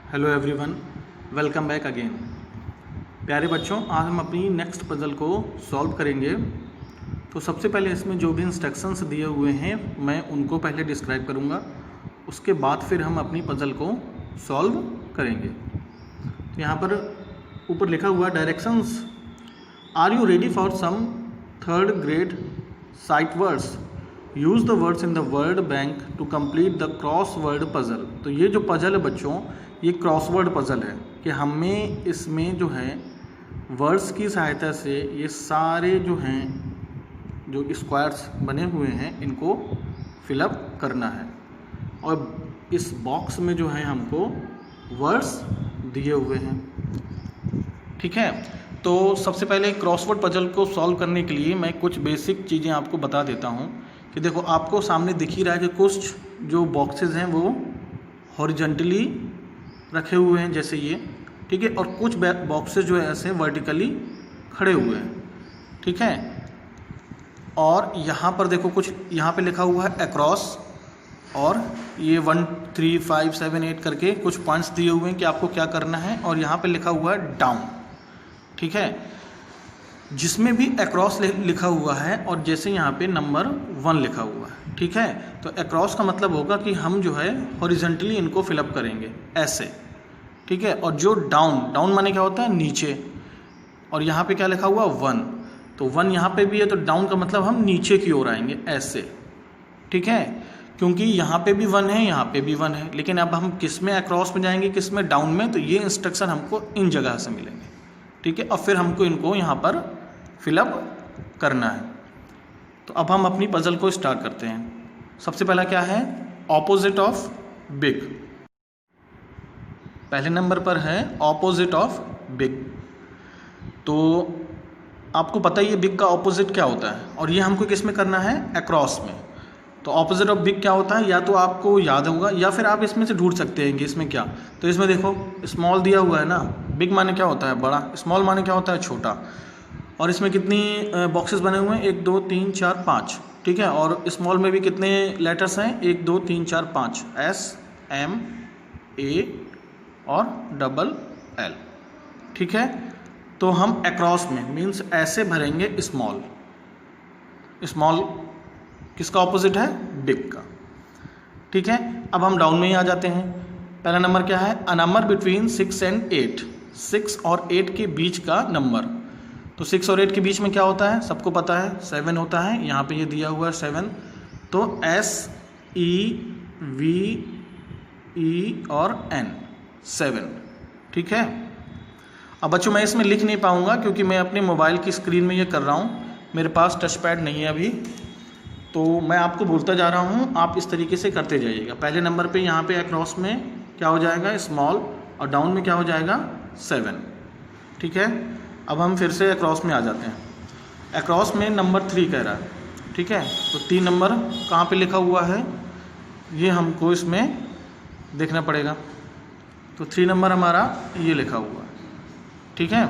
Hello everyone, welcome back again. प्यारे बच्चों, आज हम अपनी नेक्स्ट पज़ल को सॉल्व करेंगे। तो सबसे पहले इसमें जो भी इंस्ट्रक्शंस दिए हुए हैं मैं उनको पहले डिस्क्राइब करूंगा, उसके बाद फिर हम अपनी पज़ल को सॉल्व करेंगे। तो यहाँ पर ऊपर लिखा हुआ directions. Are you ready for some third grade sight words? Use the words in the word bank to complete the crossword puzzle. तो ये जो पज़ल है बच्चों, ये क्रॉसवर्ड पज़ल है कि हमें इसमें जो है वर्ड्स की सहायता से ये सारे जो हैं जो स्क्वायर्स बने हुए हैं इनको फिलअप करना है। और इस बॉक्स में जो है हमको वर्ड्स दिए हुए हैं। ठीक है, तो सबसे पहले क्रॉसवर्ड पज़ल को सॉल्व करने के लिए मैं कुछ बेसिक चीज़ें आपको बता देता हूँ कि देखो आपको सामने दिख ही रहा है कि कुछ जो बॉक्सेस हैं वो हॉरिजॉन्टली रखे हुए हैं जैसे ये, ठीक है, और कुछ बॉक्सेस जो है ऐसे वर्टिकली खड़े हुए हैं। ठीक है, और यहाँ पर देखो कुछ यहाँ पे लिखा हुआ है अक्रॉस, और ये 1 3 5 7 8 करके कुछ पॉइंट्स दिए हुए हैं कि आपको क्या करना है, और यहाँ पे लिखा हुआ है डाउन। ठीक है, जिसमें भी अक्रॉस लिखा हुआ है और जैसे यहाँ पे नंबर 1 लिखा हुआ है। ठीक है, तो अक्रॉस का मतलब होगा कि हम जो है हॉरिजॉन्टली इनको फिलअप करेंगे ऐसे। ठीक है, और जो डाउन माने क्या होता है नीचे, और यहाँ पे क्या लिखा हुआ 1, तो 1 यहाँ पे भी है, तो डाउन का मतलब हम नीचे की ओर आएंगे ऐसे। ठीक है, क्योंकि यहाँ पे भी 1 है, यहाँ पे भी 1 है, लेकिन अब हम किस में अक्रॉस में जाएंगे, किस में डाउन में, तो ये इंस्ट्रक्शन हमको इन जगह से मिलेंगे। ठीक है, और फिर हमको इनको यहाँ पर फिलअप करना है। तो अब हम अपनी पज़ल को स्टार्ट करते हैं। सबसे पहला क्या है, ऑपोजिट ऑफ बिग। पहले नंबर पर है ऑपोजिट ऑफ बिग। तो आपको पता ही है बिग का ऑपोजिट क्या होता है, और ये हमको किस में करना है, अक्रॉस में। तो ऑपोजिट ऑफ बिग क्या होता है, या तो आपको याद होगा या फिर आप इसमें से ढूंढ सकते हैं कि इसमें क्या। तो इसमें देखो स्मॉल दिया हुआ है ना, बिग माने क्या होता है बड़ा, स्मॉल माने क्या होता है छोटा। और इसमें कितनी बॉक्सेस बने हुए हैं, 1 2 3 4 5। ठीक है, और स्मॉल में भी कितने लेटर्स हैं, 1 2 3 4 5, SMA और LL। ठीक है, तो हम अक्रॉस में मीन्स ऐसे भरेंगे स्मॉल। स्मॉल किसका ऑपोजिट है, बिग का। ठीक है, अब हम डाउन में ही आ जाते हैं। पहला नंबर क्या है, अ नंबर बिटवीन 6 and 8। 6 और 8 के बीच का नंबर। तो 6 और 8 के बीच में क्या होता है, सबको पता है 7 होता है। यहाँ पे ये दिया हुआ है 7, तो SEVE और N 7। ठीक है, अब बच्चों मैं इसमें लिख नहीं पाऊँगा क्योंकि मैं अपने मोबाइल की स्क्रीन में ये कर रहा हूँ, मेरे पास टच पैड नहीं है अभी। तो मैं आपको बोलता जा रहा हूँ, आप इस तरीके से करते जाइएगा। पहले नंबर पे यहाँ पे अक्रॉस में क्या हो जाएगा, स्मॉल, और डाउन में क्या हो जाएगा 7। ठीक है, अब हम फिर से अक्रॉस में आ जाते हैं। अक्रॉस में नंबर 3 कह रहा है। ठीक है, तो 3 नंबर कहाँ पे लिखा हुआ है, ये हमको इसमें देखना पड़ेगा। तो 3 नंबर हमारा ये लिखा हुआ है। ठीक है,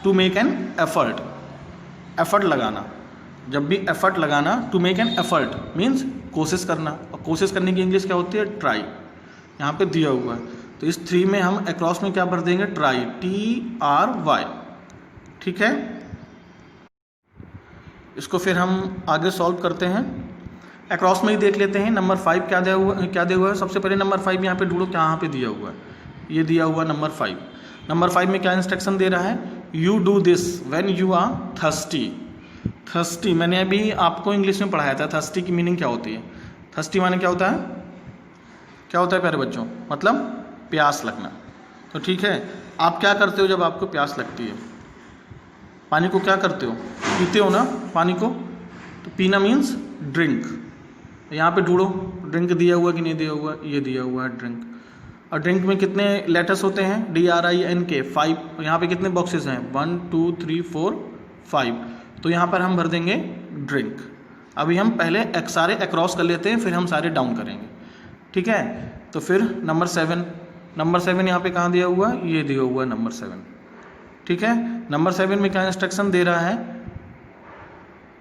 to make an effort, effort लगाना। जब भी एफर्ट लगाना, to make an effort means कोशिश करना, और कोशिश करने की इंग्लिश क्या होती है, ट्राई। यहाँ पे दिया हुआ है, तो इस 3 में हम अक्रॉस में क्या भर देंगे, ट्राई, TRY। ठीक है, इसको फिर हम आगे सॉल्व करते हैं। अक्रॉस में ही देख लेते हैं नंबर 5 क्या दिया हुआ है। सबसे पहले नंबर 5 यहाँ पे ढूंढो, कहाँ पे दिया हुआ है, ये दिया हुआ नंबर 5। नंबर 5 में क्या इंस्ट्रक्शन दे रहा है, you do this when you are thirsty. Thirsty मैंने अभी आपको इंग्लिश में पढ़ाया था, थर्स्टी की मीनिंग क्या होती है। थर्स्टी माने क्या होता है, क्या होता है प्यारे बच्चों, मतलब प्यास लगना। तो ठीक है, आप क्या करते हो जब आपको प्यास लगती है, पानी को क्या करते हो, पीते हो ना पानी को। तो पीना मीन्स ड्रिंक। यहाँ पे ढूंढो ड्रिंक दिया हुआ कि नहीं दिया हुआ, ये दिया हुआ है ड्रिंक। और ड्रिंक में कितने लेटर्स होते हैं, DRINK 5। यहाँ पे कितने बॉक्सेस हैं, 1 2 3 4 5। तो यहाँ पर हम भर देंगे ड्रिंक। अभी हम पहले सारे अक्रॉस कर लेते हैं, फिर हम सारे डाउन करेंगे। ठीक है, तो फिर नंबर 7 यहाँ पे कहाँ दिया हुआ है, ये दिया हुआ है नंबर 7। ठीक है, नंबर 7 में क्या इंस्ट्रक्शन दे रहा है,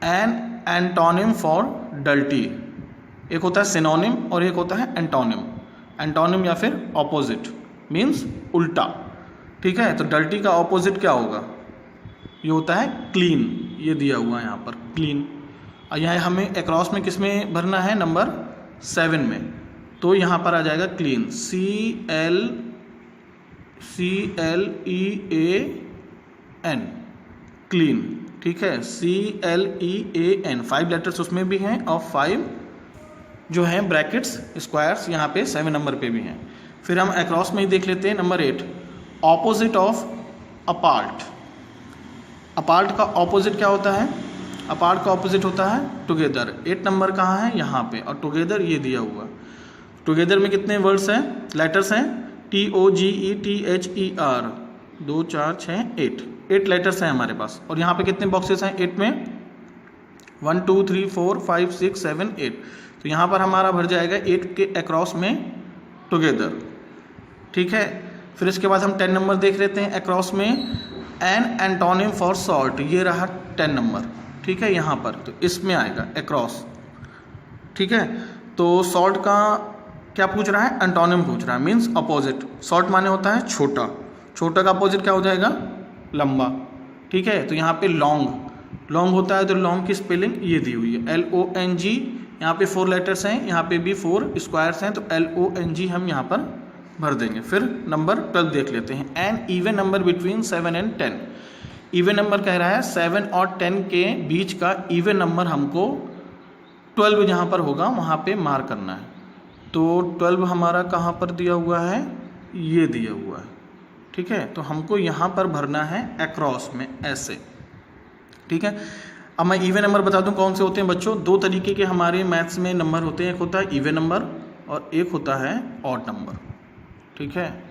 एन एंटोनिम फॉर डल्टी। एक होता है सिनोनिम और एक होता है एंटोनिम। एंटोनिम या फिर ऑपोजिट। मीन्स उल्टा, ठीक है। तो डर्टी का ऑपोजिट क्या होगा, ये होता है क्लीन, ये दिया हुआ है यहाँ पर क्लीन। और यहाँ हमें अक्रॉस में किस में भरना है, नंबर 7 में, तो यहाँ पर आ जाएगा क्लीन, CLEAN, क्लीन, ठीक है, CLEAN। 5 लेटर्स उसमें भी हैं और 5 जो हैं ब्रैकेट्स स्क्वायर्स यहाँ पे 7 नंबर पे भी हैं। फिर हम अक्रॉस में ही देख लेते हैं number 8, opposite of apart. Apart का ऑपोजिट क्या होता है, अपार्ट का ऑपोजिट होता है टुगेदर। 8 नंबर कहाँ है, यहाँ पे, और टुगेदर ये दिया हुआ। टुगेदर में कितने वर्ड्स हैं, लेटर्स हैं, TOGETHER, 2 4 6 8 लेटर्स हैं हमारे पास। और यहाँ पे कितने बॉक्सेस हैं 8 में, 1 2 3 4 5 6 7 8। तो यहाँ पर हमारा भर जाएगा 8 के अक्रॉस में टुगेदर, ठीक है। फिर इसके बाद हम 10 नंबर देख लेते हैं अक्रॉस में, एन एंटोनिम फॉर सॉल्ट, ये रहा 10 नंबर, ठीक है, यहाँ पर। तो इसमें आएगा अक्रॉस, ठीक है। तो सॉल्ट का क्या पूछ रहा है, एंटोनिम पूछ रहा है, मीन्स अपोजिट। सॉल्ट माने होता है छोटा, छोटा का अपोजिट क्या हो जाएगा, लंबा, ठीक है। तो यहाँ पे लॉन्ग, लॉन्ग होता है, तो लॉन्ग की स्पेलिंग ये दी हुई है, LONG। यहाँ पे 4 लेटर्स हैं, यहाँ पे भी 4 स्क्वायर्स हैं, तो LONG हम यहाँ पर भर देंगे। फिर नंबर 12 देख लेते हैं, an even number between 7 and 10। Even number कह रहा है 7 और 10 के बीच का इवन नंबर हमको 12 जहाँ पर होगा वहाँ पे मार्क करना है। तो 12 हमारा कहाँ पर दिया हुआ है, ये दिया हुआ है, ठीक है। तो हमको यहाँ पर भरना है अक्रॉस में ऐसे, ठीक है। अब मैं इवन नंबर बता दूं कौन से होते हैं बच्चों। 2 तरीके के हमारे मैथ्स में नंबर होते हैं, एक होता है इवन नंबर और एक होता है ऑड नंबर, ठीक है।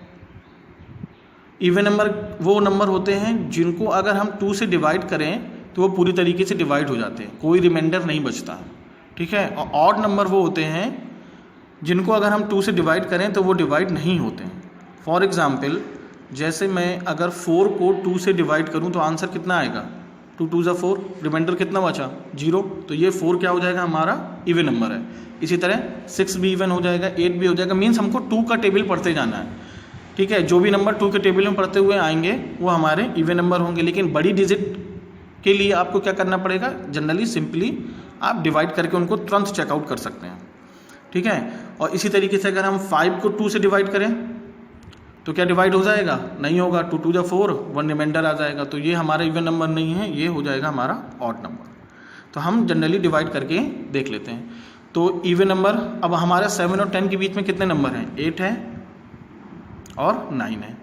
इवन नंबर वो नंबर होते हैं जिनको अगर हम 2 से डिवाइड करें तो वो पूरी तरीके से डिवाइड हो जाते हैं, कोई रिमाइंडर नहीं बचता है, ठीक है। और ऑड नंबर वो होते हैं जिनको अगर हम 2 से डिवाइड करें तो वो डिवाइड नहीं होते हैं। फॉर एग्ज़ाम्पल, जैसे मैं अगर 4 को 2 से डिवाइड करूं तो आंसर कितना आएगा, 2 2 = 4, रिमाइंडर कितना बचा, 0। तो ये 4 क्या हो जाएगा, हमारा इवन नंबर है। इसी तरह 6 भी इवन हो जाएगा, 8 भी हो जाएगा। मीन्स हमको 2 का टेबल पढ़ते जाना है, ठीक है। जो भी नंबर 2 के टेबल में पढ़ते हुए आएंगे वो हमारे इवन नंबर होंगे। लेकिन बड़ी डिजिट के लिए आपको क्या करना पड़ेगा, जनरली सिंपली आप डिवाइड करके उनको तुरंत चेकआउट कर सकते हैं, ठीक है। और इसी तरीके से अगर हम 5 को 2 से डिवाइड करें तो क्या डिवाइड हो जाएगा, नहीं होगा, 2 2 = 4, 1 रिमाइंडर आ जाएगा। तो ये हमारा इवन नंबर नहीं है, ये हो जाएगा हमारा ऑड नंबर। तो हम जनरली डिवाइड करके देख लेते हैं। तो इवन नंबर, अब हमारा 7 और 10 के बीच में कितने नंबर हैं, 8 है और 9 है।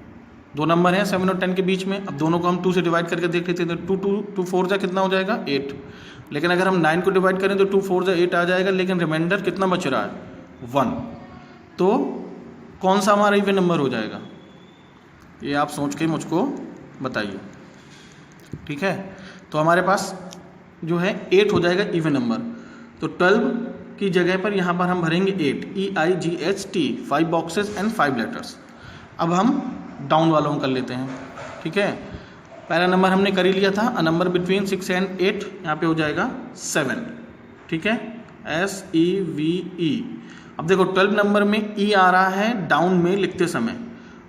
2 नंबर हैं 7 और 10 के बीच में। अब दोनों को हम 2 से डिवाइड करके देख लेते हैं, तो 2 4 जा कितना हो जाएगा, 8। लेकिन अगर हम 9 को डिवाइड करें तो 2 4 जा 8 आ जाएगा, लेकिन रिमाइंडर कितना बच रहा है, 1। तो कौन सा हमारा इवन नंबर हो जाएगा, ये आप सोच के मुझको बताइए, ठीक है। तो हमारे पास जो है 8 हो जाएगा इवन नंबर। तो 12 की जगह पर यहाँ पर हम भरेंगे 8, EIGHT, 5 बॉक्सेस एंड 5 लेटर्स। अब हम डाउन वालों कर लेते हैं, ठीक है। पहला नंबर हमने कर ही लिया था, अ नंबर बिटवीन 6 and 8, यहाँ पे हो जाएगा 7, ठीक है, SEVE। अब देखो 12 नंबर में E आ रहा है डाउन में लिखते समय,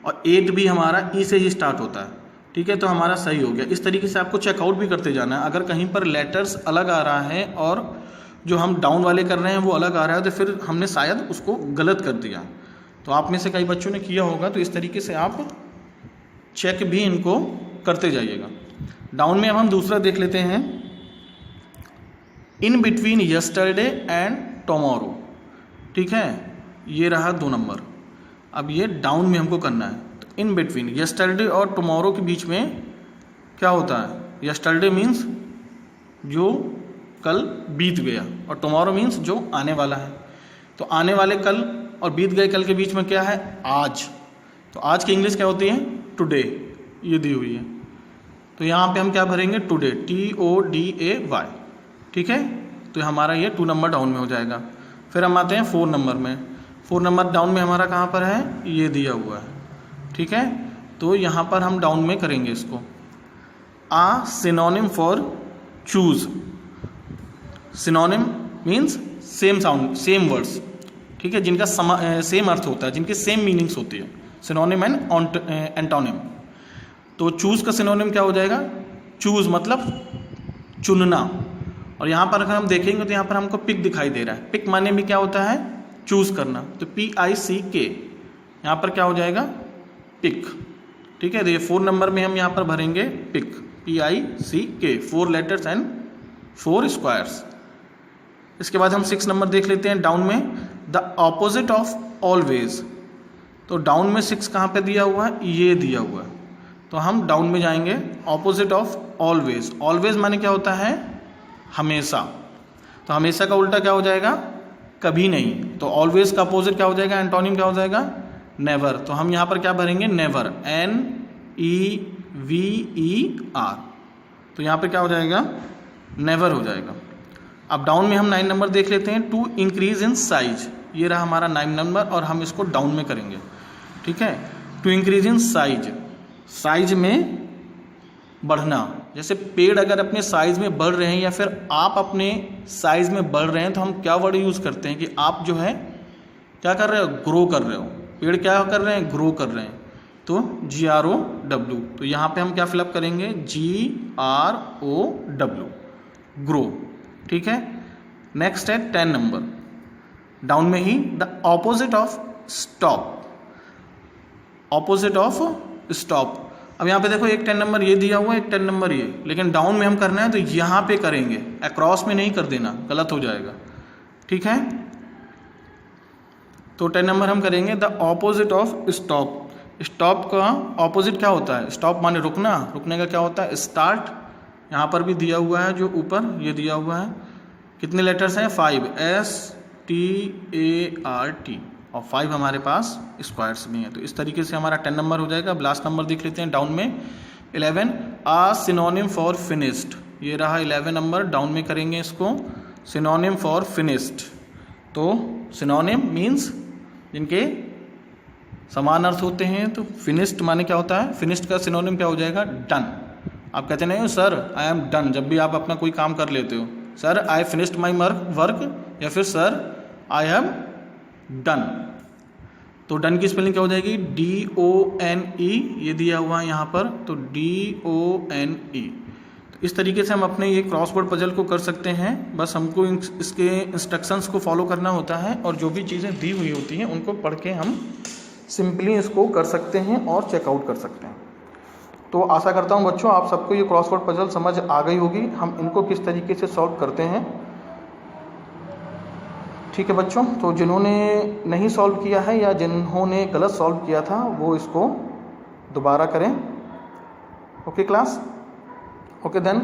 और 8 भी हमारा E से ही स्टार्ट होता है, ठीक है। तो हमारा सही हो गया। इस तरीके से आपको चेकआउट भी करते जाना है। अगर कहीं पर लेटर्स अलग आ रहा है और जो हम डाउन वाले कर रहे हैं वो अलग आ रहा है, तो फिर हमने शायद उसको गलत कर दिया। तो आप में से कई बच्चों ने किया होगा, तो इस तरीके से आप चेक भी इनको करते जाइएगा। डाउन में अब हम दूसरा देख लेते हैं, in between yesterday and tomorrow, ठीक है। ये रहा 2 नंबर। अब ये डाउन में हमको करना है। तो इन बिटवीन यस्टरडे और टुमारो के बीच में क्या होता है, यस्टरडे मीन्स जो कल बीत गया, और टुमारो मीन्स जो आने वाला है। तो आने वाले कल और बीत गए कल के बीच में क्या है, आज। तो आज की इंग्लिश क्या होती है, टुडे, ये दी हुई है। तो यहाँ पे हम क्या भरेंगे, टुडे, TODAY, ठीक है। तो हमारा ये 2 नंबर डाउन में हो जाएगा। फिर हम आते हैं 4 नंबर में। 4 नंबर डाउन में हमारा कहाँ पर है, ये दिया हुआ है, ठीक है। तो यहाँ पर हम डाउन में करेंगे इसको, a synonym for choose. Synonym means same sound, same words, ठीक है, जिनका सेम अर्थ होता है, जिनके सेम मीनिंग्स होती है। Synonym and antonym. तो चूज़ का सिनोनिम क्या हो जाएगा? चूज़ मतलब चुनना। और यहाँ पर अगर हम देखेंगे तो यहाँ पर हमको पिक दिखाई दे रहा है। पिक माने भी क्या होता है? चूज़ करना। तो PICK यहाँ पर क्या हो जाएगा? पिक। ठीक है, तो ये 4 नंबर में हम यहाँ पर भरेंगे pick, PICK, 4 letters and 4 squares. इसके बाद हम 6 नंबर देख लेते हैं डाउन में, द ऑपोजिट ऑफ ऑलवेज। तो डाउन में 6 कहाँ पे दिया हुआ है? ये दिया हुआ है। तो हम डाउन में जाएंगे, ऑपोजिट ऑफ ऑलवेज। ऑलवेज माने क्या होता है? हमेशा। तो हमेशा का उल्टा क्या हो जाएगा? कभी नहीं। तो ऑलवेज का अपोजिट क्या हो जाएगा? एंटोनिम क्या हो जाएगा? नेवर। तो हम यहाँ पर क्या भरेंगे? Never, NEVER। तो यहाँ पर क्या हो जाएगा? नेवर हो जाएगा। अब डाउन में हम 9 नंबर देख लेते हैं, टू इंक्रीज इन साइज। ये रहा हमारा 9 नंबर और हम इसको डाउन में करेंगे। ठीक है, to increase in size, size में बढ़ना। जैसे पेड़ अगर अपने साइज में बढ़ रहे हैं या फिर आप अपने साइज में बढ़ रहे हैं तो हम क्या वर्ड यूज़ करते हैं कि आप जो है क्या कर रहे हो? ग्रो कर रहे हो। पेड़ क्या कर रहे हैं? ग्रो कर रहे हैं। तो GROW। तो यहाँ पे हम क्या फिलअप करेंगे? GROW, grow. ठीक है, नेक्स्ट है 10 नंबर, डाउन में ही, the opposite of stop. Opposite of stop. अब यहाँ पे देखो, एक 10 नंबर ये दिया हुआ है, एक 10 नंबर ये, लेकिन डाउन में हम करना है तो यहाँ पे करेंगे, अक्रॉस में नहीं कर देना, गलत हो जाएगा। ठीक है, तो 10 नंबर हम करेंगे the opposite of stop. Stop का ऑपोजिट क्या होता है? स्टॉप माने रुकना, रुकने का क्या होता है? स्टार्ट। यहाँ पर भी दिया हुआ है, जो ऊपर ये दिया हुआ है, कितने लेटर्स हैं? 5, START, और 5 हमारे पास स्क्वायर्स में है। तो इस तरीके से हमारा 10 नंबर हो जाएगा। लास्ट नंबर देख लेते हैं डाउन में, 11, आ सिनोनिम फॉर फिनिश्ड। ये रहा 11 नंबर, डाउन में करेंगे इसको, सिनोनिम फॉर फिनिश्ड। तो सिनोनिम मीन्स जिनके समान अर्थ होते हैं। तो फिनिश्ड माने क्या होता है? फिनिश्ड का सिनोनिम क्या हो जाएगा? डन। आप कहते नहीं हो सर आई एम डन, जब भी आप अपना कोई काम कर लेते हो, sir I finished my work, या फिर सर आई हैव डन। तो डन की स्पेलिंग क्या हो जाएगी? DONE, ये दिया हुआ है यहाँ पर, तो DONE। तो इस तरीके से हम अपने ये क्रॉसवर्ड पजल को कर सकते हैं। बस हमको इसके इंस्ट्रक्शंस को फॉलो करना होता है और जो भी चीज़ें दी हुई होती हैं उनको पढ़ के हम सिंपली इसको कर सकते हैं और चेकआउट कर सकते हैं। तो आशा करता हूँ बच्चों आप सबको ये क्रॉसवर्ड पजल समझ आ गई होगी, हम इनको किस तरीके से सॉल्व करते हैं। ठीक है बच्चों, तो जिन्होंने नहीं सॉल्व किया है या जिन्होंने गलत सॉल्व किया था वो इसको दोबारा करें। Okay class, okay then,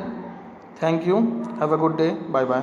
thank you, have a good day, bye bye.